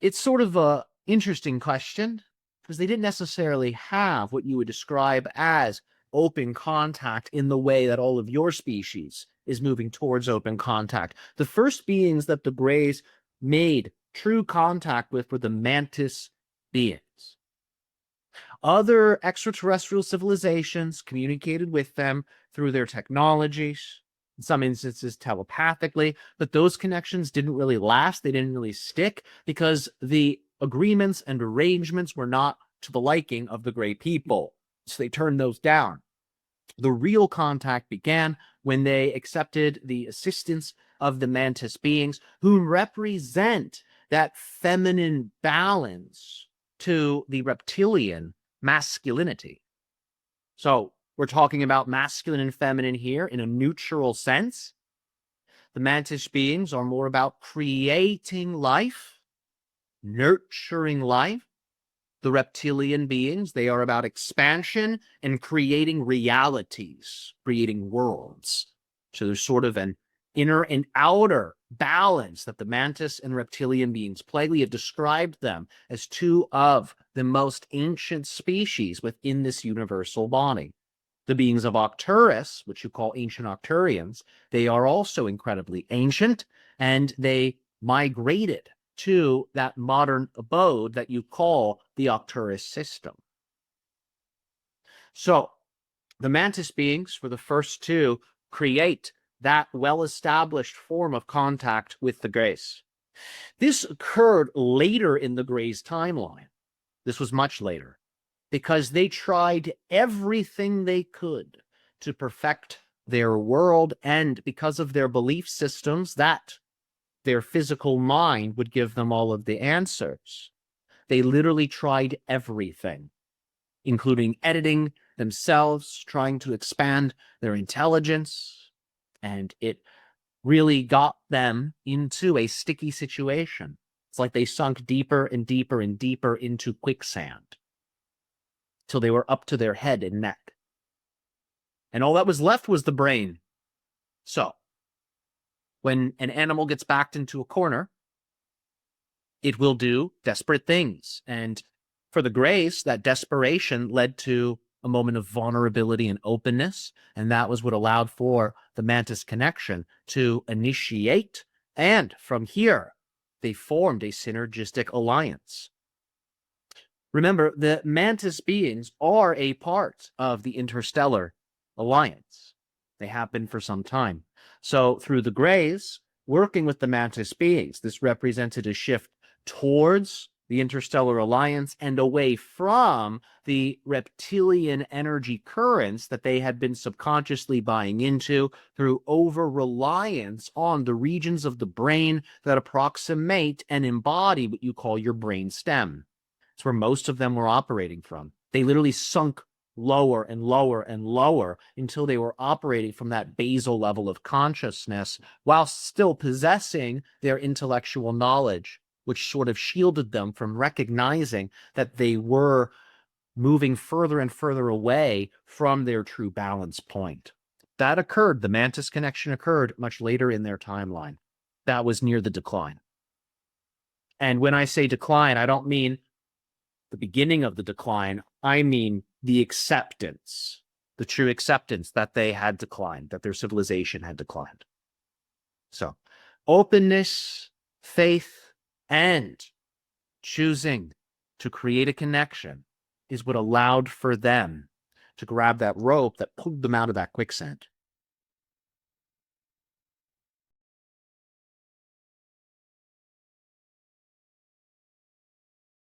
It's sort of a interesting question because they didn't necessarily have what you would describe as open contact in the way that all of your species is moving towards open contact. The first beings that the Greys made true contact with were the mantis beings. Other extraterrestrial civilizations communicated with them through their technologies, in some instances telepathically, but those connections didn't really last. They didn't really stick because the agreements and arrangements were not to the liking of the Grey people. So they turned those down. The real contact began when they accepted the assistance of the mantis beings, who represent that feminine balance to the reptilian masculinity. So we're talking about masculine and feminine here in a neutral sense. The mantis beings are more about creating life, nurturing life. The reptilian beings, they are about expansion and creating realities, creating worlds. So there's sort of an inner and outer balance that the mantis and reptilian beings play. We have described them as two of the most ancient species within this universal body. The beings of Arcturus, which you call ancient Arcturians, they are also incredibly ancient, and they migrated to that modern abode that you call the Arcturus system. So the mantis beings were the first to create that well-established form of contact with the Greys. This occurred later in the Greys' timeline. This was much later, because they tried everything they could to perfect their world, and because of their belief systems that their physical mind would give them all of the answers, they literally tried everything, including editing themselves, trying to expand their intelligence, and it really got them into a sticky situation. It's like they sunk deeper and deeper and deeper into quicksand till they were up to their head and neck. And all that was left was the brain. So, when an animal gets backed into a corner, it will do desperate things. And for the Greys, that desperation led to a moment of vulnerability and openness. And that was what allowed for the mantis connection to initiate. And from here, they formed a synergistic alliance. Remember, the mantis beings are a part of the interstellar alliance. They have been for some time. So through the Greys, working with the mantis beings, this represented a shift towards the interstellar alliance and away from the reptilian energy currents that they had been subconsciously buying into through over-reliance on the regions of the brain that approximate and embody what you call your brain stem. It's where most of them were operating from. They literally sunk lower and lower and lower until they were operating from that basal level of consciousness while still possessing their intellectual knowledge, which sort of shielded them from recognizing that they were moving further and further away from their true balance point. That occurred, the mantis connection occurred much later in their timeline. That was near the decline. And when I say decline, I don't mean the beginning of the decline, I mean the acceptance, the true acceptance that they had declined, that their civilization had declined. So, openness, faith, and choosing to create a connection is what allowed for them to grab that rope that pulled them out of that quicksand.